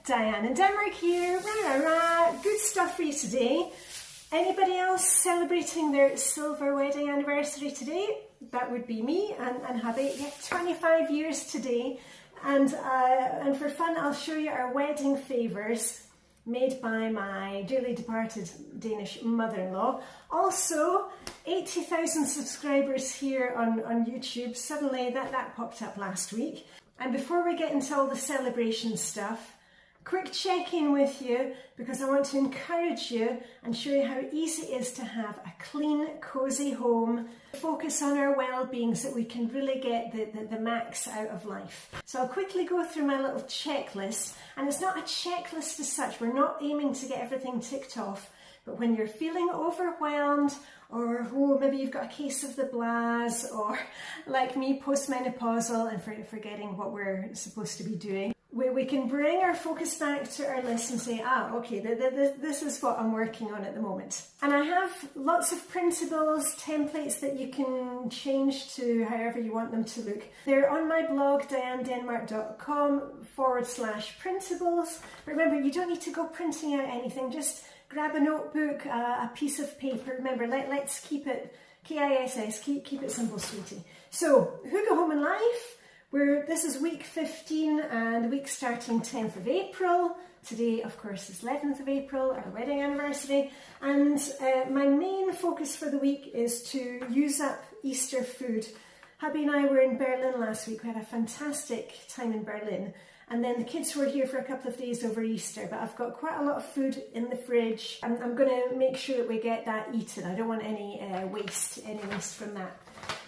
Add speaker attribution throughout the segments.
Speaker 1: Diane in Denmark here. Rah, rah, rah. Good stuff for you today. Anybody else celebrating their silver wedding anniversary today? That would be me and hubby. Yeah, 25 years today. And for fun, I'll show you our wedding favours made by my dearly departed Danish mother-in-law. Also, 80,000 subscribers here on YouTube. Suddenly that popped up last week. And before we get into all the celebration stuff, quick check-in with you because I want to encourage you and show you how easy it is to have a clean, cosy home, focus on our well-being so that we can really get the max out of life. So I'll quickly go through my little checklist, and it's not a checklist as such. We're not aiming to get everything ticked off, but when you're feeling overwhelmed, or maybe you've got a case of the blahs, or like me, postmenopausal and forgetting what we're supposed to be doing, we can bring our focus back to our list and say, okay, this is what I'm working on at the moment. And I have lots of printables, templates that you can change to however you want them to look. They're on my blog, dianedenmark.com/printables. Remember, you don't need to go printing out anything, just grab a notebook, a piece of paper. Remember, let's keep it KISS, keep it simple, sweetie. So, Hygge Home and Life. This is week 15 and the week starting 10th of April. Today, of course, is 11th of April, our wedding anniversary. And my main focus for the week is to use up Easter food. Hubby and I were in Berlin last week. We had a fantastic time in Berlin. And then the kids were here for a couple of days over Easter, but I've got quite a lot of food in the fridge. I'm going to make sure that we get that eaten. I don't want any waste from that.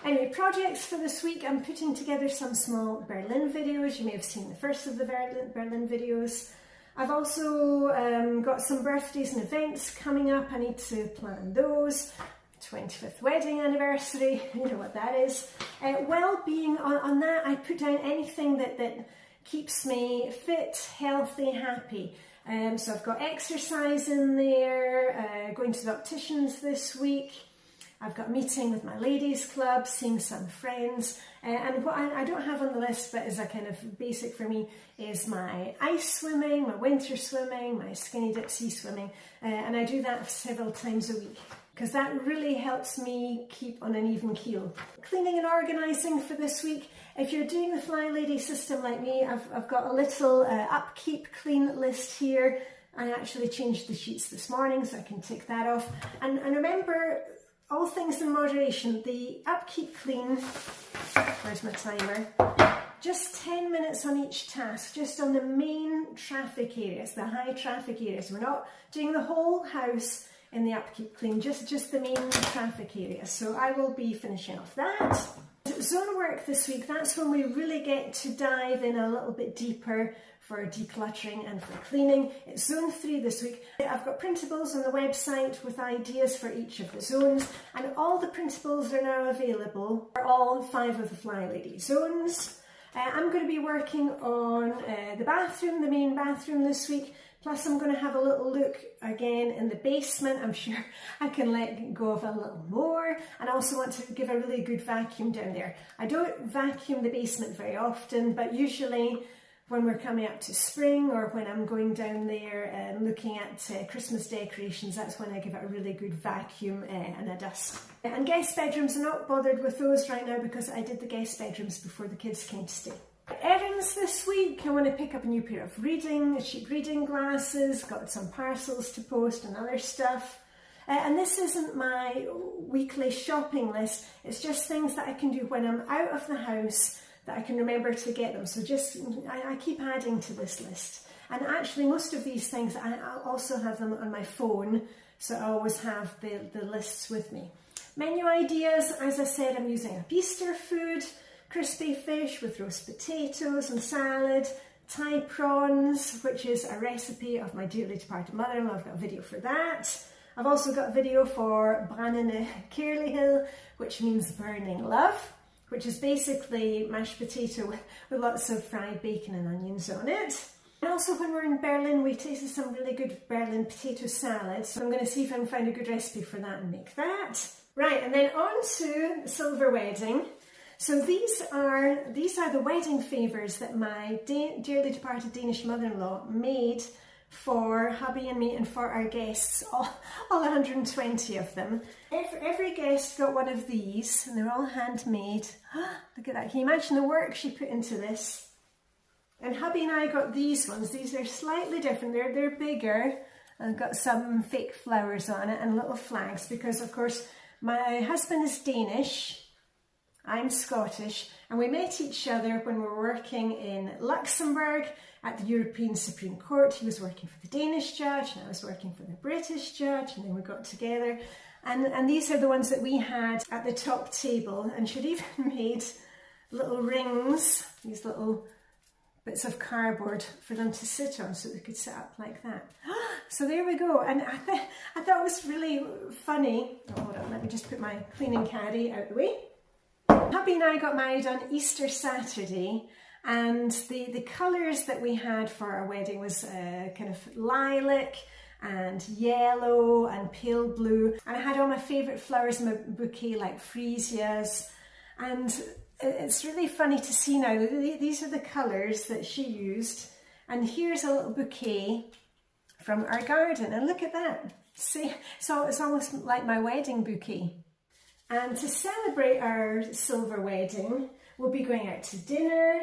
Speaker 1: Anyway, projects for this week, I'm putting together some small Berlin videos. You may have seen the first of the Berlin videos. I've also got some birthdays and events coming up. I need to plan those. 25th wedding anniversary, you know what that is. Well-being, on that I put down anything that keeps me fit, healthy, happy. So I've got exercise in there, going to the opticians this week. I've got a meeting with my ladies club, seeing some friends, and what I don't have on the list but is a kind of basic for me is my ice swimming, my winter swimming, my skinny dip sea swimming, and I do that several times a week because that really helps me keep on an even keel. Cleaning and organising for this week. If you're doing the FlyLady system like me, I've got a little upkeep clean list here. I actually changed the sheets this morning so I can tick that off. And remember, all things in moderation. The upkeep clean, where's my timer? Just 10 minutes on each task, just on the main traffic areas, the high traffic areas. We're not doing the whole house in the upkeep clean, just the main traffic areas. So I will be finishing off that. Zone work this week, that's when we really get to dive in a little bit deeper for decluttering and for cleaning. It's zone 3 this week. I've got printables on the website with ideas for each of the zones, and all the printables are now available for all 5 of the FlyLady zones. I'm going to be working on the bathroom, the main bathroom this week. Plus I'm going to have a little look again in the basement. I'm sure I can let go of a little more, and I also want to give a really good vacuum down there. I don't vacuum the basement very often, but usually when we're coming up to spring or when I'm going down there and looking at Christmas decorations, that's when I give it a really good vacuum and a dust. And guest bedrooms, I'm not bothered with those right now because I did the guest bedrooms before the kids came to stay. Errands this week, I want to pick up a new pair of cheap reading glasses, got some parcels to post and other stuff. And this isn't my weekly shopping list, it's just things that I can do when I'm out of the house that I can remember to get them. So I keep adding to this list. And actually most of these things, I also have them on my phone, so I always have the lists with me. Menu ideas, as I said, I'm using up Easter food. Crispy fish with roast potatoes and salad, Thai prawns, which is a recipe of my dearly departed mother-in-law. I've got a video for that. I've also got a video for Brandene Kærlighed, which means burning love, which is basically mashed potato with lots of fried bacon and onions on it. And also when we're in Berlin, we tasted some really good Berlin potato salad, so I'm going to see if I can find a good recipe for that and make that. Right, and then on to the silver wedding. So these are the wedding favours that my dearly departed Danish mother-in-law made for hubby and me and for our guests, all 120 of them. Every guest got one of these, and they're all handmade. Look at that. Can you imagine the work she put into this? And hubby and I got these ones. These are slightly different. They're bigger and got some fake flowers on it and little flags, because of course my husband is Danish, I'm Scottish, and we met each other when we were working in Luxembourg at the European Supreme Court. He was working for the Danish judge and I was working for the British judge, and then we got together. And these are the ones that we had at the top table, and she'd even made little rings, these little bits of cardboard for them to sit on so they could sit up like that. So there we go. And I thought it was really funny. Oh, hold on, let me just put my cleaning caddy out the way. Hubby and I got married on Easter Saturday, and the colours that we had for our wedding was kind of lilac and yellow and pale blue, and I had all my favourite flowers in my bouquet like freesias. And it's really funny to see now, these are the colours that she used, and here's a little bouquet from our garden, and look at that. See, so it's almost like my wedding bouquet. And to celebrate our silver wedding, we'll be going out to dinner,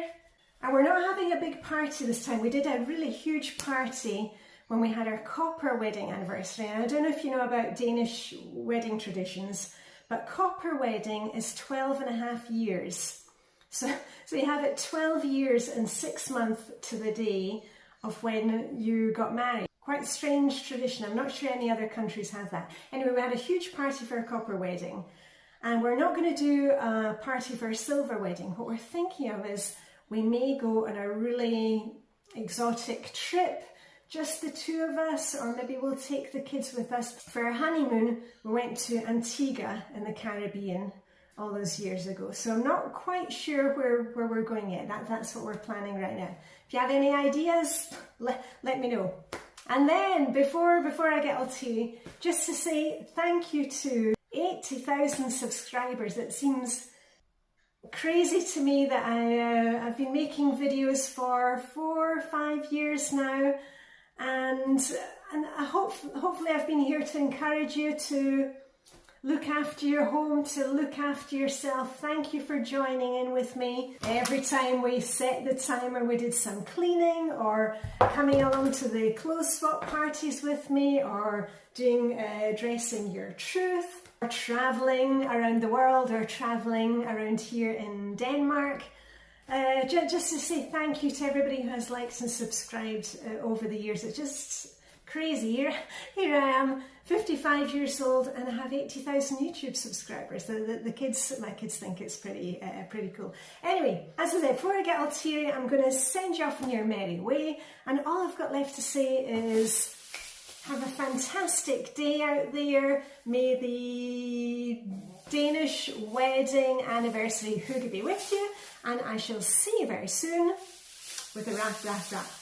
Speaker 1: and we're not having a big party this time. We did a really huge party when we had our copper wedding anniversary. And I don't know if you know about Danish wedding traditions, but copper wedding is 12.5 years. So you have it 12 years and 6 months to the day of when you got married. Quite strange tradition. I'm not sure any other countries have that. Anyway, we had a huge party for a copper wedding, and we're not going to do a party for a silver wedding. What we're thinking of is we may go on a really exotic trip, just the two of us, or maybe we'll take the kids with us. For our honeymoon, we went to Antigua in the Caribbean all those years ago. So I'm not quite sure where we're going yet. That's what we're planning right now. If you have any ideas, let me know. And then before I get all to you, just to say thank you to 80,000 subscribers. It seems crazy to me that I've been making videos for 4 or 5 years now, and hopefully I've been here to encourage you to look after your home, to look after yourself. Thank you for joining in with me. Every time we set the timer, we did some cleaning, or coming along to the clothes swap parties with me, or doing Dressing Your Truth, or travelling around the world, or travelling around here in Denmark. Just to say thank you to everybody who has liked and subscribed over the years. It's just crazy. Here I am, 55 years old, and I have 80,000 YouTube subscribers. My kids think it's pretty cool. Anyway, as I said, before I get all teary, I'm going to send you off on your merry way, and all I've got left to say is have a fantastic day out there. May the Danish wedding anniversary hygge be with you, and I shall see you very soon with a wrap.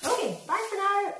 Speaker 1: Okay, bye for now.